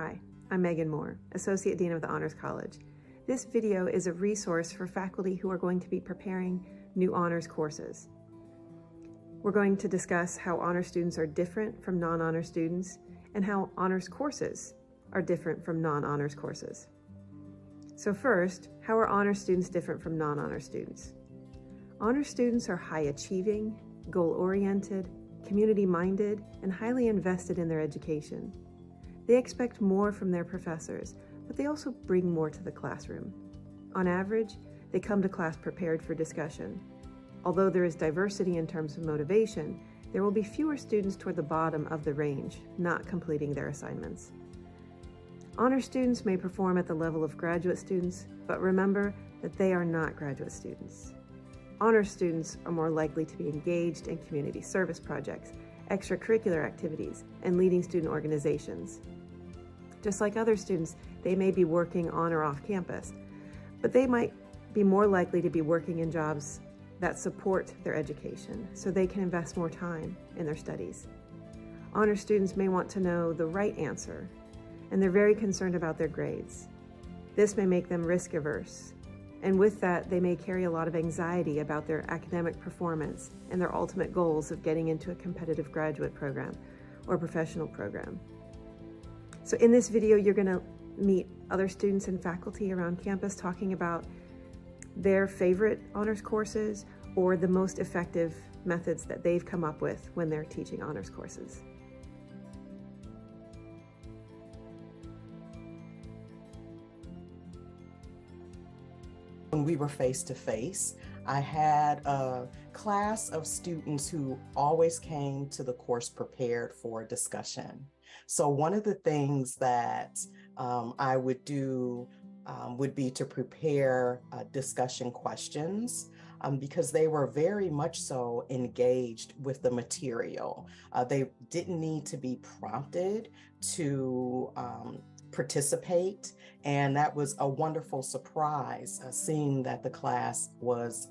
Hi, I'm Megan Moore, Associate Dean of the Honors College. This video is a resource for faculty who are going to be preparing new honors courses. We're going to discuss how honors students are different from non-honors students and how honors courses are different from non-honors courses. So first, how are honors students different from non-honors students? Honors students are high-achieving, goal-oriented, community-minded, and highly invested in their education. They expect more from their professors, but they also bring more to the classroom. On average, they come to class prepared for discussion. Although there is diversity in terms of motivation, there will be fewer students toward the bottom of the range, not completing their assignments. Honor students may perform at the level of graduate students, but remember that they are not graduate students. Honor students are more likely to be engaged in community service projects, extracurricular activities, and leading student organizations. Just like other students, they may be working on or off campus, but they might be more likely to be working in jobs that support their education, so they can invest more time in their studies. Honor students may want to know the right answer, and they're very concerned about their grades. This may make them risk averse, and with that, they may carry a lot of anxiety about their academic performance and their ultimate goals of getting into a competitive graduate program or professional program. So in this video, you're going to meet other students and faculty around campus talking about their favorite honors courses or the most effective methods that they've come up with when they're teaching honors courses. When we were face-to-face, I had a class of students who always came to the course prepared for discussion. So one of the things that I would do would be to prepare discussion questions because they were very much so engaged with the material. They didn't need to be prompted to participate, and that was a wonderful surprise, seeing that the class was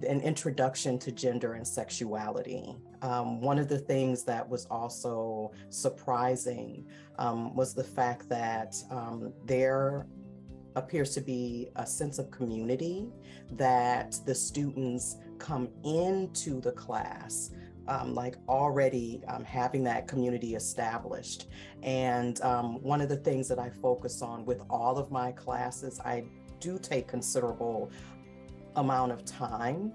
an introduction to gender and sexuality. One of the things that was also surprising was the fact that there appears to be a sense of community, that the students come into the class like already having that community established. And one of the things that I focus on with all of my classes, I do take considerable amount of time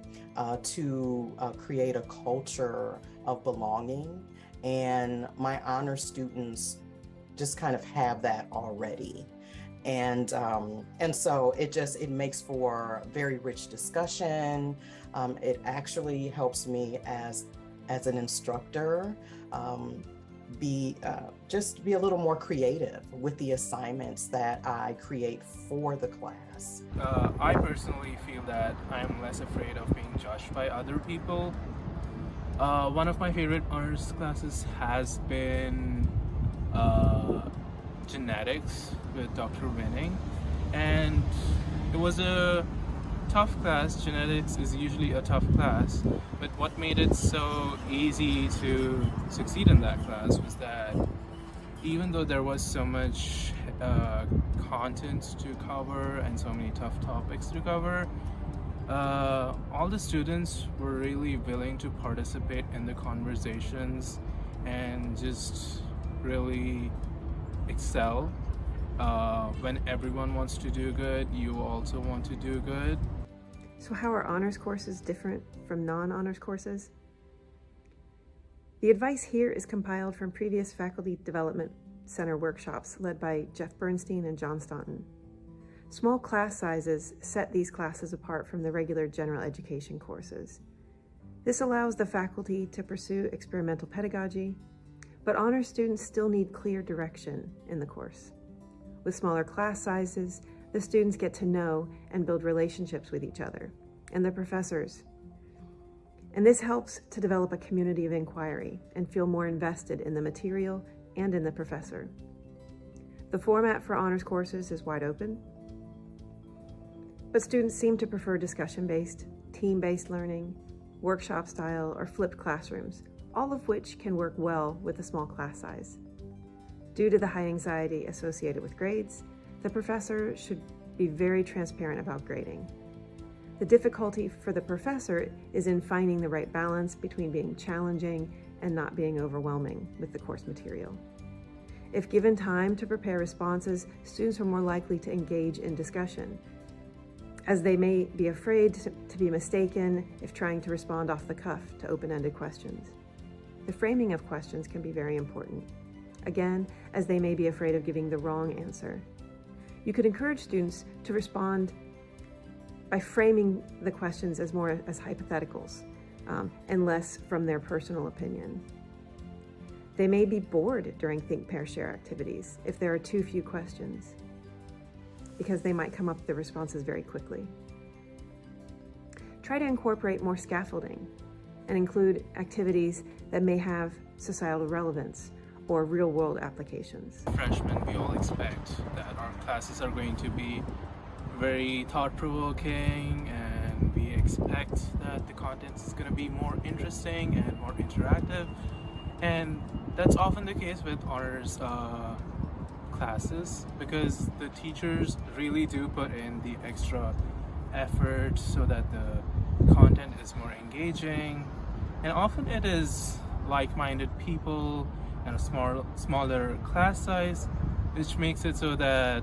to create a culture of belonging, and my honor students just kind of have that already. And so it makes for very rich discussion. It actually helps me as an instructor just be a little more creative with the assignments that I create for the class. I personally feel that I'm less afraid of being judged by other people. One of my favorite honors classes has been genetics with Dr. Winning, and it was a tough class. Genetics is usually a tough class, but what made it so easy to succeed in that class was that even though there was so much content to cover and so many tough topics to cover, all the students were really willing to participate in the conversations and just really excel. When everyone wants to do good, you also want to do good. So how are honors courses different from non-honors courses? The advice here is compiled from previous Faculty Development Center workshops led by Jeff Bernstein and John Staunton. Small class sizes set these classes apart from the regular general education courses. This allows the faculty to pursue experimental pedagogy, but honors students still need clear direction in the course. With smaller class sizes, the students get to know and build relationships with each other and the professors. And this helps to develop a community of inquiry and feel more invested in the material and in the professor. The format for honors courses is wide open, but students seem to prefer discussion-based, team-based learning, workshop style, or flipped classrooms, all of which can work well with a small class size. Due to the high anxiety associated with grades, the professor should be very transparent about grading. The difficulty for the professor is in finding the right balance between being challenging and not being overwhelming with the course material. If given time to prepare responses, students are more likely to engage in discussion, as they may be afraid to be mistaken if trying to respond off the cuff to open-ended questions. The framing of questions can be very important, again, as they may be afraid of giving the wrong answer. You could encourage students to respond by framing the questions as more as hypotheticals and less from their personal opinion. They may be bored during Think, Pair, Share activities if there are too few questions, because they might come up with the responses very quickly. Try to incorporate more scaffolding and include activities that may have societal relevance or real-world applications. Freshmen, we all expect that our classes are going to be very thought-provoking, and we expect that the content is going to be more interesting and more interactive, and that's often the case with honors classes, because the teachers really do put in the extra effort so that the content is more engaging, and often it is like-minded people and a smaller class size, which makes it so that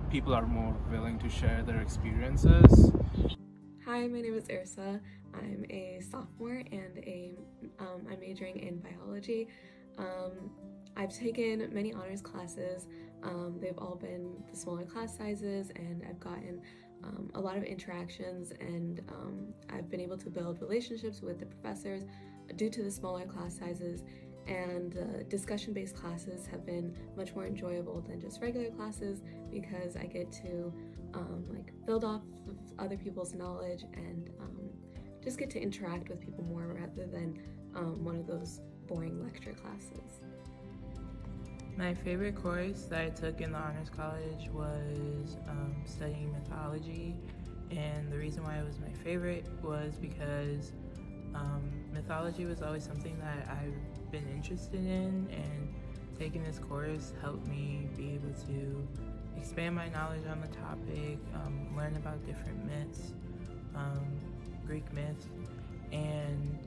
people are more willing to share their experiences. Hi, my name is Ursa. I'm a sophomore and I'm majoring in biology. I've taken many honors classes. They've all been the smaller class sizes, and I've gotten a lot of interactions, and I've been able to build relationships with the professors due to the smaller class sizes, and discussion-based classes have been much more enjoyable than just regular classes, because I get to build off of other people's knowledge and just get to interact with people more rather than one of those boring lecture classes. My favorite course that I took in the Honors College was studying mythology, and the reason why it was my favorite was because mythology was always something that I've been interested in, and taking this course helped me be able to expand my knowledge on the topic, learn about different myths, Greek myths, and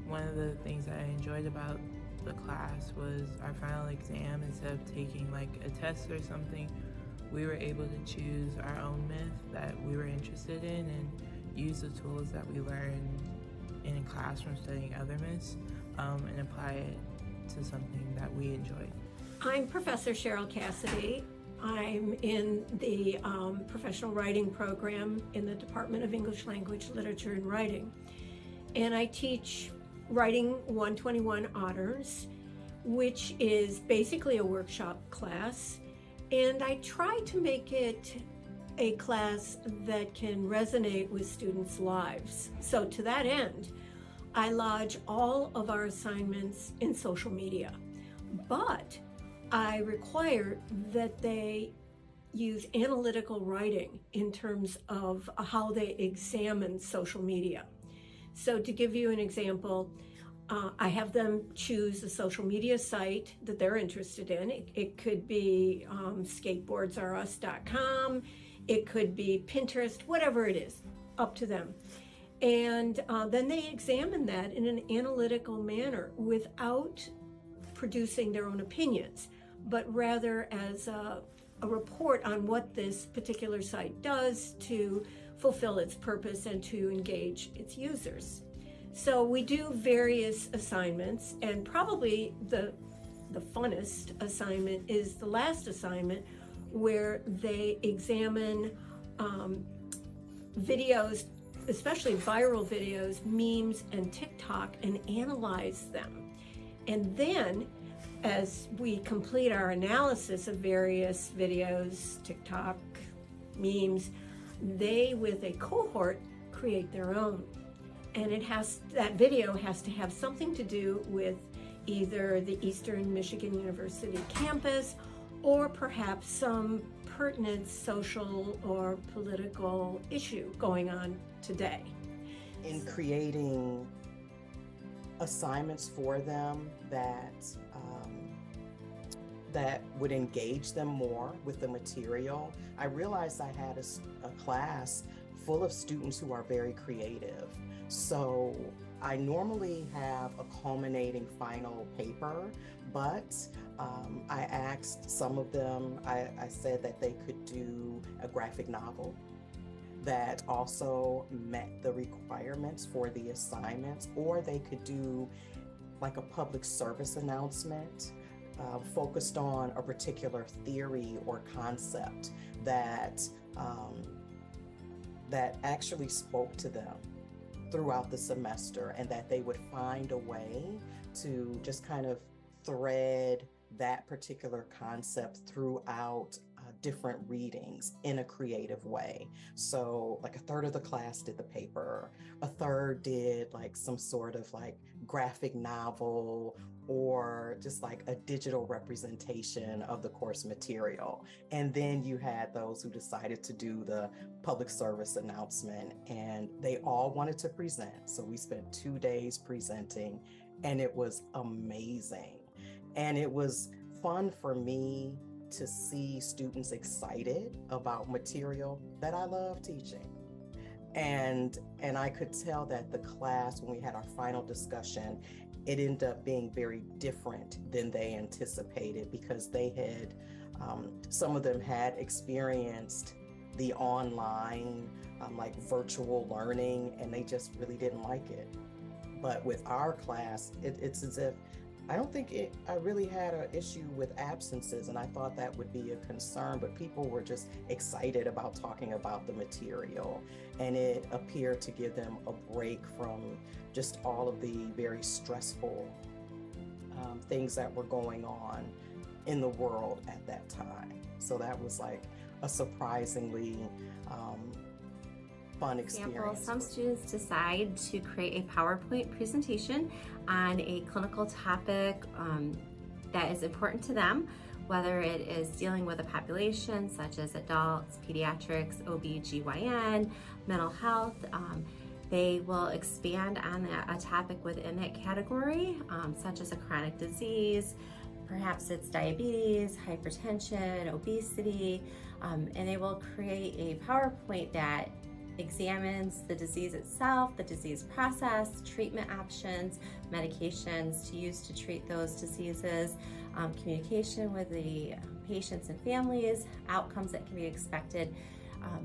one of the things that I enjoyed about the class was our final exam. Instead of taking like a test or something, we were able to choose our own myth that we were interested in and use the tools that we learned in a class from studying other myths and apply it to something that we enjoyed. I'm Professor Cheryl Cassidy. I'm in the professional writing program in the Department of English Language, Literature, and Writing. And I teach Writing 121 Honors, which is basically a workshop class. And I try to make it a class that can resonate with students' lives. So to that end, I lodge all of our assignments in social media, but I require that they use analytical writing in terms of how they examine social media. So to give you an example, I have them choose a social media site that they're interested in. It could be skateboardsareus.com, it could be Pinterest, whatever it is, up to them. And then they examine that in an analytical manner without producing their own opinions, but rather as a report on what this particular site does to fulfill its purpose and to engage its users. So we do various assignments, and probably the funnest assignment is the last assignment, where they examine videos, especially viral videos, memes, and TikTok, and analyze them. And then, as we complete our analysis of various videos, TikTok, memes, they, with a cohort, create their own. And that video has to have something to do with either the Eastern Michigan University campus, or perhaps some pertinent social or political issue going on today. In creating assignments for them that that would engage them more with the material. I realized I had a class full of students who are very creative. So I normally have a culminating final paper, but I asked some of them, I said that they could do a graphic novel that also met the requirements for the assignments, or they could do like a public service announcement focused on a particular theory or concept that that actually spoke to them throughout the semester, and that they would find a way to just kind of thread that particular concept throughout different readings in a creative way. So like a third of the class did the paper, a third did like some sort of like graphic novel, or just like a digital representation of the course material. And then you had those who decided to do the public service announcement, and they all wanted to present. So we spent 2 days presenting, and it was amazing. And it was fun for me to see students excited about material that I love teaching. And I could tell that the class, when we had our final discussion, it ended up being very different than they anticipated, because they had, some of them had experienced the online, like virtual learning, and they just really didn't like it. But with our class, it's as if, I don't think I really had an issue with absences, and I thought that would be a concern, but people were just excited about talking about the material, and it appeared to give them a break from just all of the very stressful things that were going on in the world at that time. So that was like a surprisingly fun experience. Some students decide to create a PowerPoint presentation on a clinical topic that is important to them, whether it is dealing with a population such as adults, pediatrics, OB/GYN, mental health. They will expand on a topic within that category, such as a chronic disease. Perhaps it's diabetes, hypertension, obesity, and they will create a PowerPoint that examines the disease itself, the disease process, treatment options, medications to use to treat those diseases, communication with the patients and families, outcomes that can be expected.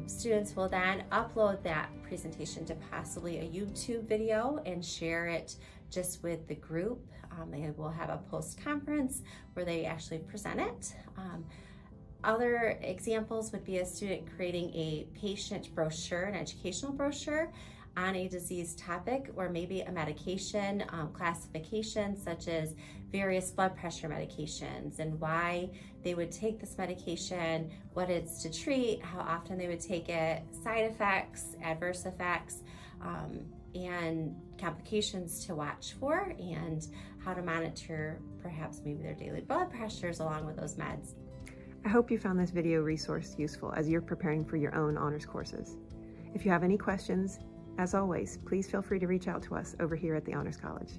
Students will then upload that presentation to possibly a YouTube video and share it just with the group. They will have a post-conference where they actually present it. Other examples would be a student creating a patient brochure, an educational brochure on a disease topic, or maybe a medication classification, such as various blood pressure medications and why they would take this medication, what it's to treat, how often they would take it, side effects, adverse effects, and complications to watch for, and how to monitor perhaps maybe their daily blood pressures along with those meds. I hope you found this video resource useful as you're preparing for your own honors courses. If you have any questions, as always, please feel free to reach out to us over here at the Honors College.